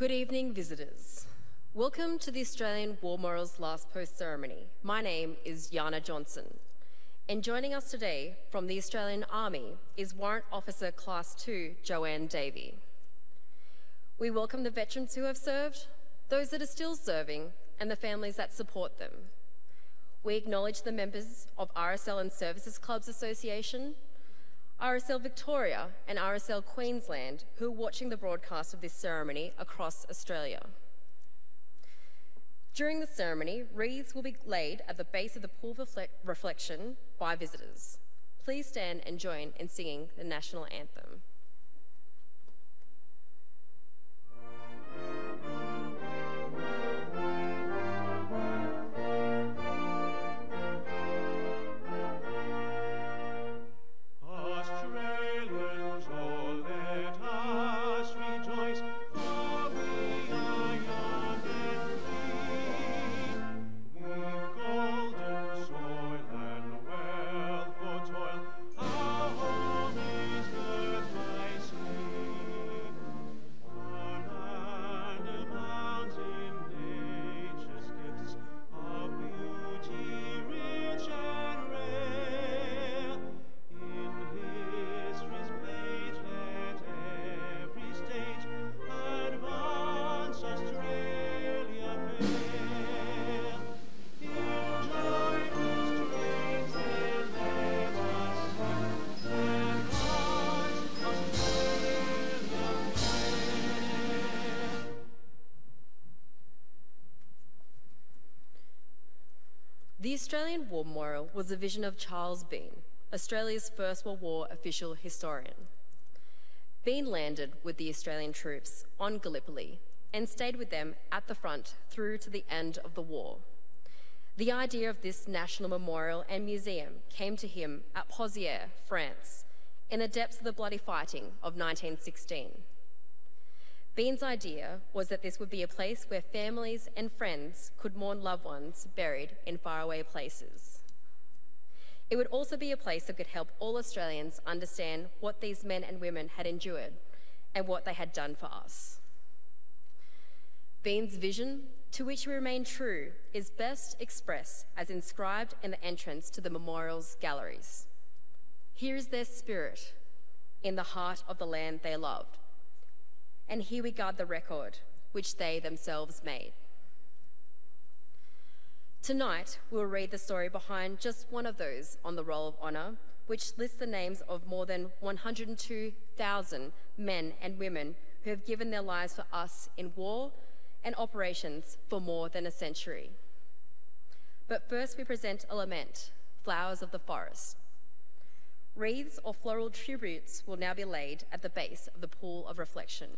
Good evening, visitors. Welcome to the Australian War Memorial's Last Post ceremony. My name is Yana Johnson, and joining us today from the Australian Army is Warrant Officer Class 2 Joanne Davey. We welcome the veterans who have served, those that are still serving, and the families that support them. We acknowledge the members of RSL and Services Clubs Association, RSL Victoria and RSL Queensland who are watching the broadcast of this ceremony across Australia. During the ceremony, wreaths will be laid at the base of the pool of reflection by visitors. Please stand and join in singing the national anthem. The Australian War Memorial was a vision of Charles Bean, Australia's First World War official historian. Bean landed with the Australian troops on Gallipoli and stayed with them at the front through to the end of the war. The idea of this national memorial and museum came to him at Pozières, France, in the depths of the bloody fighting of 1916. Bean's idea was that this would be a place where families and friends could mourn loved ones buried in faraway places. It would also be a place that could help all Australians understand what these men and women had endured and what they had done for us. Bean's vision, to which we remain true, is best expressed as inscribed in the entrance to the memorial's galleries. Here is their spirit in the heart of the land they loved. And here we guard the record which they themselves made. Tonight, we'll read the story behind just one of those on the Roll of Honour, which lists the names of more than 102,000 men and women who have given their lives for us in war and operations for more than a century. But first we present a lament, Flowers of the Forest. Wreaths or floral tributes will now be laid at the base of the pool of reflection.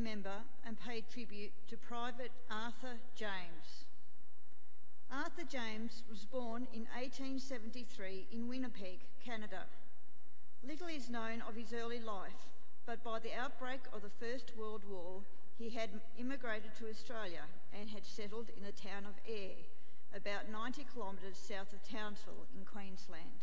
remember and pay tribute to Private Arthur James. Arthur James was born in 1873 in Winnipeg, Canada. Little is known of his early life, but by the outbreak of the First World War, he had immigrated to Australia and had settled in the town of Ayr, about 90 kilometres south of Townsville in Queensland.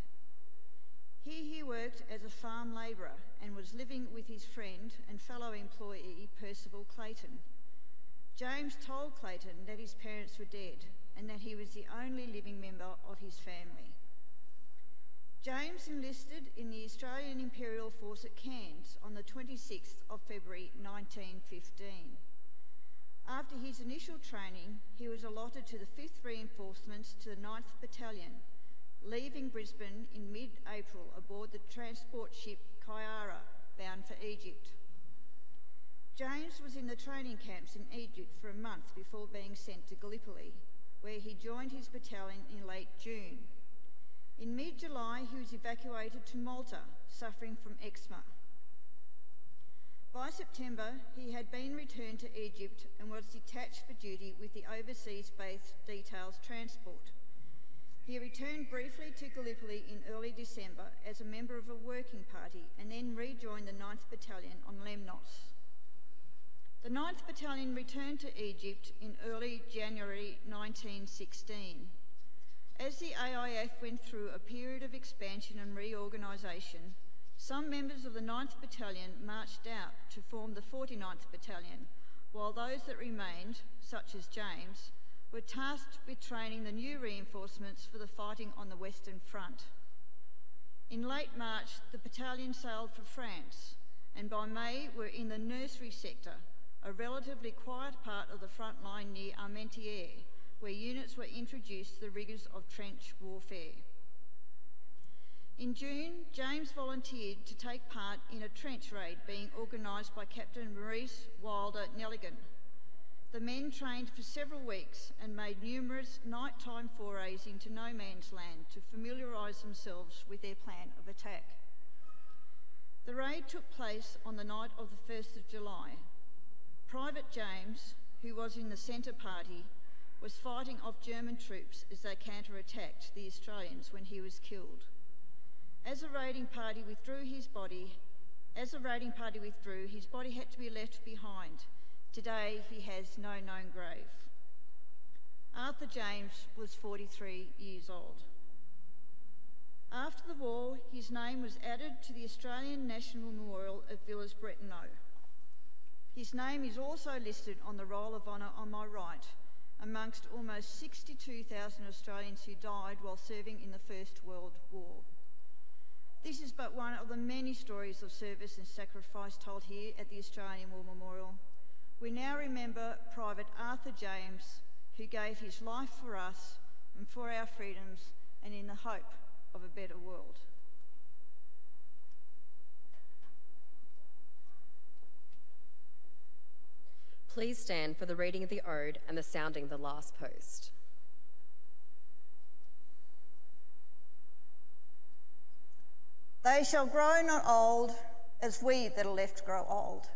Here he worked as a farm labourer and was living with his friend and fellow employee Percival Clayton. James told Clayton that his parents were dead and that he was the only living member of his family. James enlisted in the Australian Imperial Force at Cairns on the 26th of February 1915. After his initial training, he was allotted to the 5th Reinforcements to the 9th Battalion, leaving Brisbane in mid-April aboard the transport ship Kyara, bound for Egypt. James was in the training camps in Egypt for a month before being sent to Gallipoli, where he joined his battalion in late June. In mid-July, he was evacuated to Malta, suffering from eczema. By September, he had been returned to Egypt and was detached for duty with the overseas-based Details Transport. He returned briefly to Gallipoli in early December as a member of a working party and then rejoined the 9th Battalion on Lemnos. The 9th Battalion returned to Egypt in early January 1916. As the AIF went through a period of expansion and reorganisation, some members of the 9th Battalion marched out to form the 49th Battalion, while those that remained, such as James, were tasked with training the new reinforcements for the fighting on the Western Front. In late March, the battalion sailed for France, and by May were in the nursery sector, a relatively quiet part of the front line near Armentières, where units were introduced to the rigours of trench warfare. In June, James volunteered to take part in a trench raid being organised by Captain Maurice Wilder Nelligan. The men trained for several weeks and made numerous nighttime forays into no man's land to familiarise themselves with their plan of attack. The raid took place on the night of the 1st of July. Private James, who was in the centre party, was fighting off German troops as they counter-attacked the Australians when he was killed. As a raiding party withdrew, his body had to be left behind. Today, he has no known grave. Arthur James was 43 years old. After the war, his name was added to the Australian National Memorial at Villers-Bretonneux. His name is also listed on the Roll of Honour on my right, amongst almost 62,000 Australians who died while serving in the First World War. This is but one of the many stories of service and sacrifice told here at the Australian War Memorial. We now remember Private Arthur James, who gave his life for us and for our freedoms and in the hope of a better world. Please stand for the reading of the Ode and the sounding of the last post. They shall grow not old as we that are left grow old.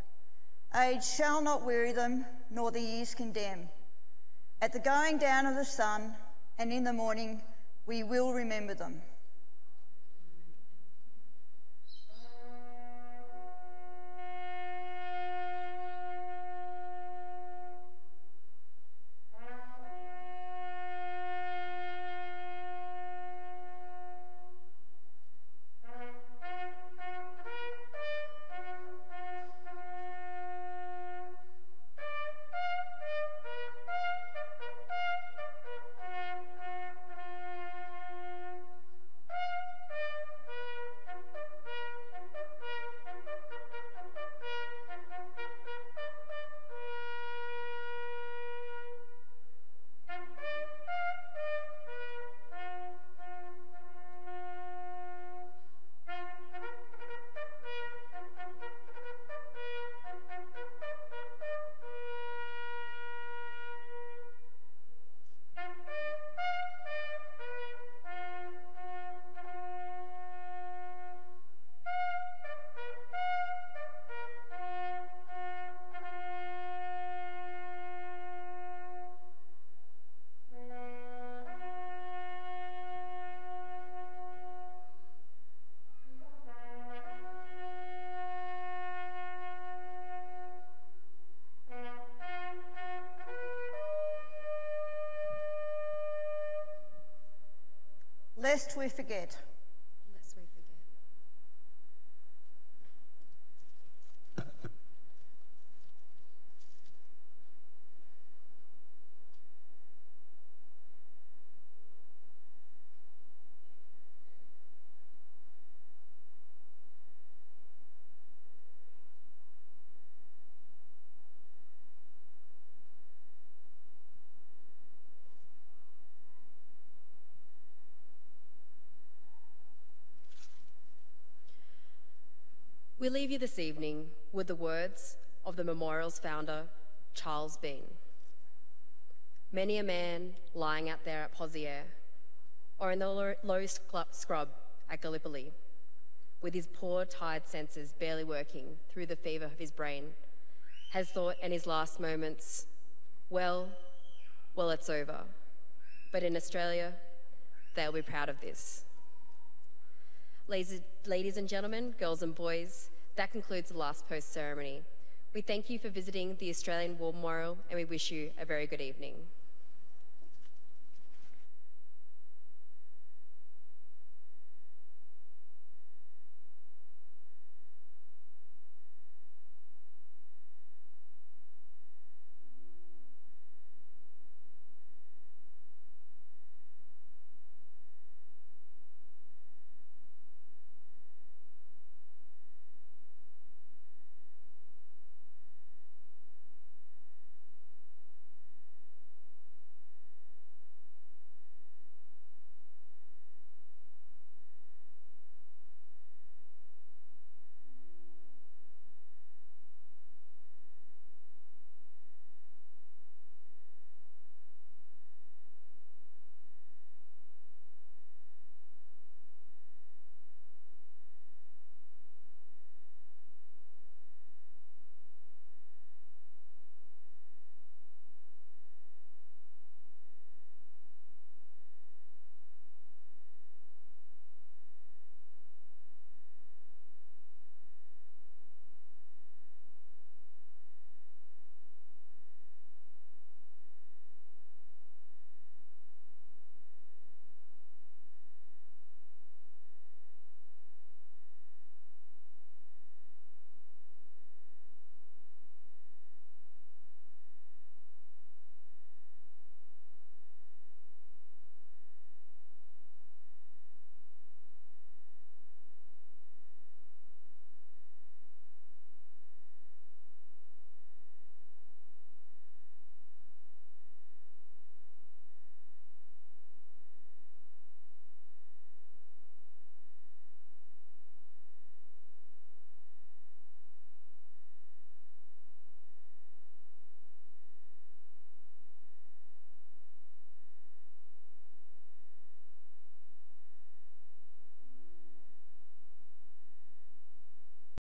Age shall not weary them, nor the years condemn. At the going down of the sun and in the morning, we will remember them. Lest we forget. Lest we forget. We leave you this evening with the words of the memorial's founder, Charles Bean. Many a man lying out there at Pozières, or in the low scrub at Gallipoli, with his poor, tired senses barely working through the fever of his brain, has thought in his last moments, well, it's over. But in Australia, they'll be proud of this. Ladies and gentlemen, girls and boys, that concludes the last post ceremony. We thank you for visiting the Australian War Memorial and we wish you a very good evening.